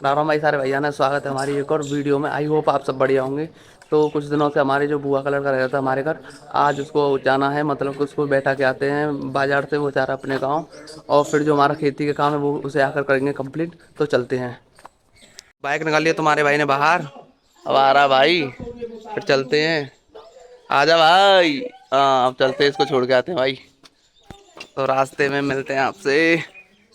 राम भाई सारे भैया ने स्वागत है हमारी एक और वीडियो में। आई होप आप सब बढ़िया होंगे। तो कुछ दिनों से हमारे जो बुआ का लड़का रहता था हमारे घर, आज उसको जाना है, मतलब कि उसको बैठा के आते हैं बाजार से, वो जा रहा है अपने गाँव। और फिर जो हमारा खेती का काम है वो उसे आकर करेंगे कंप्लीट। तो चलते हैं। बाइक निकाल लिया तुम्हारे भाई ने बाहर, अब आ रहा भाई, फिर चलते हैं। आजा भाई। हाँ अब चलते हैं, इसको छोड़ के आते हैं भाई। तो रास्ते में मिलते हैं आपसे,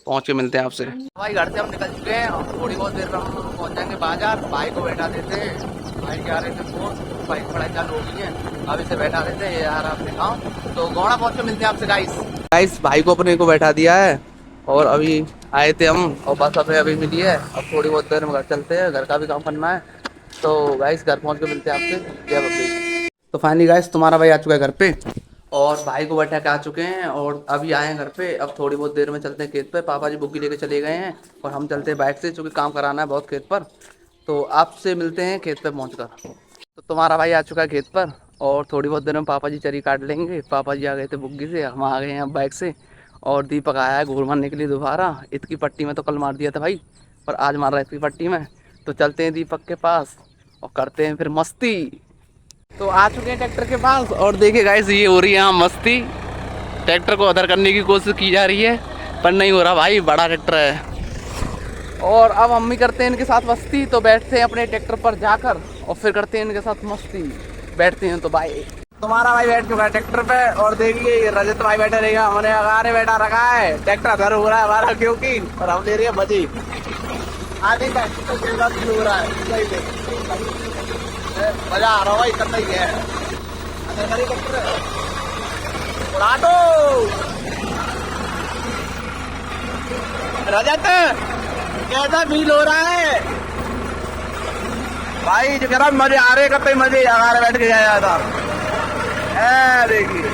पहुंच के मिलते हैं आपसे। भाई घर से हम निकल चुके हैं और थोड़ी बहुत देर में हम पहुंच जाएंगे बाजार। भाई को बैठा देते हैं, भाई के आ रहे थे फोन, भाई की पढ़ाई चालू हो गई है, अब इसे बैठा देते हैं, ये आ रहा अपने गाँव। तो गौड़ा पहुंच के मिलते हैं आपसे गाइस। गाइस भाई को अपने को बैठा दिया है और अभी आए थे हम, और बस अभी अभी मिली है। अब थोड़ी बहुत देर में घर चलते हैं, घर का भी काम करना है। तो गाइस घर पहुंच के मिलते हैं आपसे। जय बबली। तो फाइनली गाइस तुम्हारा भाई आ चुका है घर पे, और भाई को बैठा के आ चुके हैं और अभी आए हैं घर पे। अब थोड़ी बहुत देर में चलते हैं खेत पे, पापा जी बुग्गी लेके चले गए हैं और हम चलते हैं बाइक से, क्योंकि काम कराना है बहुत खेत पर। तो आपसे मिलते हैं खेत पे पहुंचकर। तो तुम्हारा भाई आ चुका है खेत पर, और थोड़ी बहुत देर में पापा जी चरी काट लेंगे। पापा जी आ गए थे बुग्गी से, हम आ गए हैं अब बाइक से। और दीपक आया है घूर मारने के लिए दोबारा। इसकी पट्टी में तो कल मार दिया था भाई, पर आज मार रहा है इसकी पट्टी में। तो चलते हैं दीपक के पास और करते हैं फिर मस्ती। तो आ चुके हैं ट्रैक्टर के पास, और देखिए गाइस ये हो रही है यहाँ मस्ती। ट्रैक्टर को अदर करने की कोशिश की जा रही है, पर नहीं हो रहा भाई, बड़ा ट्रैक्टर है। और अब हम भी करते हैं इनके साथ मस्ती। तो बैठते हैं अपने ट्रैक्टर पर जाकर और फिर करते हैं इनके साथ मस्ती। बैठते हैं तो भाई तुम्हारा भाई बैठ चुका है ट्रैक्टर पे, और देखिए ये रजत भाई बैठा रहेगा, हमने अगारे बैठा रखा है। ट्रैक्टर अदर हो रहा है हमारा, क्योंकि और हम ले रहे हैं मजे। आगे का हो रहा है, मजा आ रहा भाई, करना ही है। रजत कैसा फील हो रहा है भाई? जो कह रहा मजे आ रहे, करते मजे आ रहे, बैठ के गया था। देखिए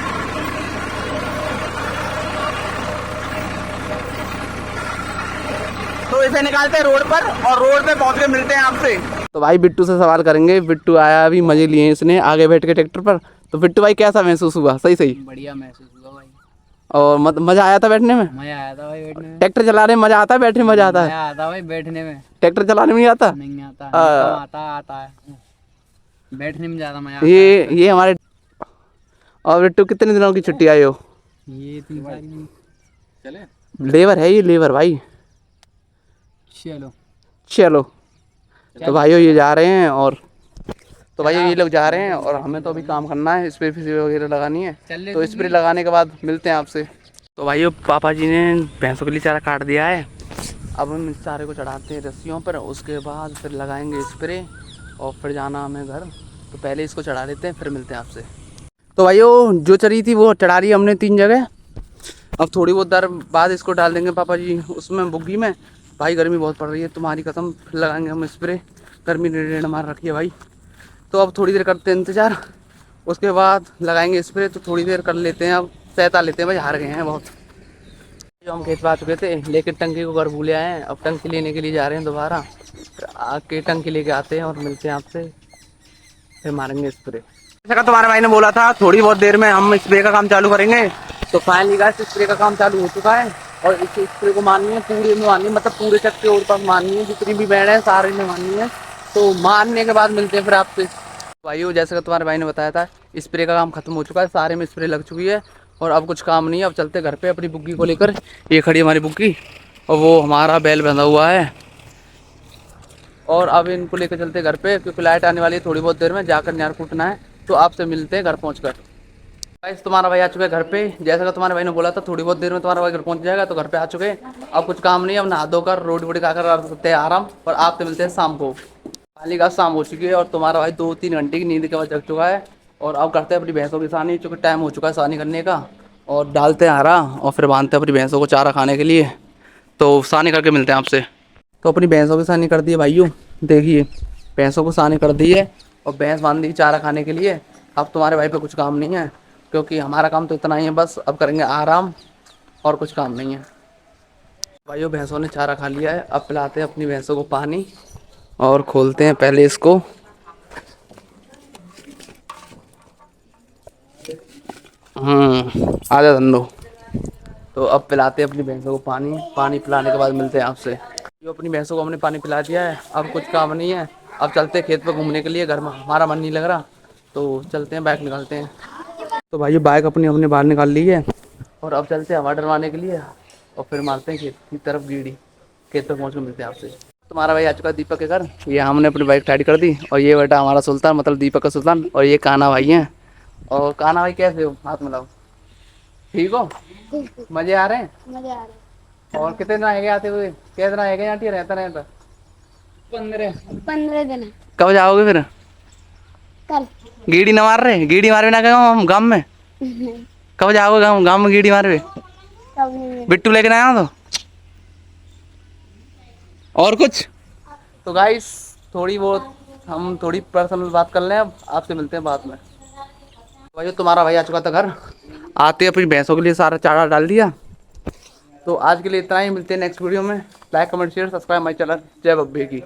तो इसे निकालते हैं रोड पर, और रोड पे पहुंच के मिलते हैं आपसे। तो भाई बिट्टू से सवाल करेंगे। बिट्टू आया, अभी मजे लिए इसने आगे बैठ के ट्रैक्टर पर। तो बिट्टू भाई कैसा महसूस हुआ? सही सही बढ़िया महसूस हुआ भाई। और मजा आया था बैठने में? मजा आया था भाई बैठने में। ट्रैक्टर चलाने में मजा आता है, बैठने में मजा आता है? मजा आता भाई बैठने में। ट्रैक्टर चलाने में नहीं आता? नहीं आता, कम आता है। बैठने में ज्यादा मजा आता ये हमारे। और बिट्टू कितने दिनों की छुट्टी आई हो? ये 3 चले लेबर है ये, लेबर भाई। चलो चलो तो भाइयों ये जा रहे हैं, और तो भाइयों ये लोग जा रहे हैं, और हमें तो अभी काम करना है, स्प्रे फिस्प्रे वगैरह लगानी है। तो स्प्रे लगाने के बाद मिलते हैं आपसे। तो भाइयों पापा जी ने भैंसों के लिए चारा काट दिया है। अब हम इस चारे को चढ़ाते हैं रस्सियों पर, उसके बाद फिर लगाएंगे स्प्रे, और फिर जाना हमें घर। तो पहले इसको चढ़ा लेते हैं, फिर मिलते हैं आपसे। तो भाइयों जो चरी थी वो चढ़ा रही हमने 3 जगह। अब थोड़ी बहुत देर बाद इसको डाल देंगे पापा जी उसमें बुग्गी में। भाई गर्मी बहुत पड़ रही है, तुम्हारी कसम। फिर लगाएंगे हम स्प्रे, गर्मी ने डेढ़ मार रखी है भाई। तो अब थोड़ी देर करते हैं इंतज़ार, उसके बाद लगाएंगे स्प्रे। तो थोड़ी देर कर लेते हैं, अब सहता लेते हैं भाई, हार गए हैं बहुत। जो हम खेत पे आ चुके थे, लेकिन टंकी को घर भूले आए हैं। अब टंकी लेने के लिए जा रहे हैं दोबारा, फिर आके टंकी लेके आते हैं और मिलते हैं आपसे, फिर मारेंगे स्प्रे। जैसा तुम्हारे भाई ने बोला था थोड़ी बहुत देर में हम स्प्रे का काम चालू करेंगे। तो फाइनली गाइस स्प्रे का काम चालू हो चुका है, और इस स्प्रे को मारनी है पूरे में, मारनी है मतलब पूरे चक के ऊपर मारनी है, जितनी भी बैंड है सारे में मारनी है। तो मारने के बाद मिलते हैं फिर आपसे। भाइयों जैसे कि तुम्हारे भाई ने बताया था, स्प्रे का काम खत्म हो चुका है, सारे में स्प्रे लग चुकी है, और अब कुछ काम नहीं है। अब चलते घर पे अपनी बुग्गी को लेकर। ये खड़ी हमारी बुग्गी, और वो हमारा बैल बंधा हुआ है। और अब इनको लेकर चलते घर पे, क्योंकि लाइट आने वाली है थोड़ी बहुत देर में, जाकर न्यार कूटना है। तो आपसे मिलते हैं घर पहुँचकर। गाइस तुम्हारा भाई आ चुके हैं घर पे, जैसा कि तुम्हारे भाई ने बोला था थोड़ी बहुत देर में तुम्हारा भाई घर पहुंच जाएगा। तो घर पे आ चुके हैं, अब कुछ काम नहीं है, अब नहा धोकर रोटी वोटी खाकर कर सकते हैं आराम। और आपसे मिलते हैं शाम को। खाली का शाम हो चुकी है, और तुम्हारा भाई 2-3 घंटे की नींद के बाद जग चुका है। और अब करते हैं अपनी भैंसों की सानी, चूँकि टाइम हो चुका है सानी करने का। और डालते हैं हरा, और फिर बांधते हैं अपनी भैंसों को चारा खाने के लिए। तो सानी करके मिलते हैं आपसे। तो अपनी भैंसों की सानी कर दी है भाइयों, देखिए भैंसों को सानी कर दी है, और भैंस बांध दी चारा खाने के लिए। अब तुम्हारे भाई पे कुछ काम नहीं है, क्योंकि हमारा काम तो इतना ही है बस। अब करेंगे आराम, और कुछ काम नहीं है। भाइयों भैंसों ने चारा खा लिया है, अब पिलाते हैं अपनी भैंसों को पानी, और खोलते हैं पहले इसको। आजा धंधो। तो अब पिलाते हैं अपनी भैंसों को पानी। पानी पिलाने के बाद मिलते हैं आपसे। जो अपनी भैंसों को हमने पानी पिला दिया है, अब कुछ काम नहीं है। अब चलते हैं खेत पर घूमने के लिए, घर में हमारा मन नहीं लग रहा, तो चलते हैं, बाइक निकालते हैं। तो भाई बाइक अपनी हमने बाहर निकाल ली है और अब चलते हैं हवा डरवाने के लिए और फिर मारते हैं खेत की तरफ गीड़ी। खेत पर पहुँच कर मिलते हैं आपसे। तुम्हारा भाई आ चुका है दीपक के घर। ये हमने अपनी बाइक टाइट कर दी और ये बेटा हमारा सुल्तान, मतलब दीपक का सुल्तान, और ये कान्हा भाई हैं। और कान्हा भाई कैसे हो? हाथ मिलाओ। ठीक हो? मजे आ रहे हैं? मजे आ रहे और कितने दिन आएंगे आते हुए? कितने दिन आएंगे आंटी? रहता रहता 15 दिन। कब जाओगे फिर? कल। गीड़ी न मार रहे? गीड़ी मारवे ना गए हम गाँव में? कब जाओगे गाँव में गीड़ी मारवे? कब नहीं? बिट्टू लेके आया तो और कुछ। तो गाइस थोड़ी बहुत हम थोड़ी पर्सनल बात कर लें, अब आपसे मिलते हैं बाद में। भाई तुम्हारा भाई आ चुका था घर। आते ही अपनी भैंसों के लिए सारा चारा डाल दिया। तो आज के लिए इतना ही, मिलते हैं नेक्स्ट वीडियो में। Like comment share subscribe my channel. जय बब्बे की।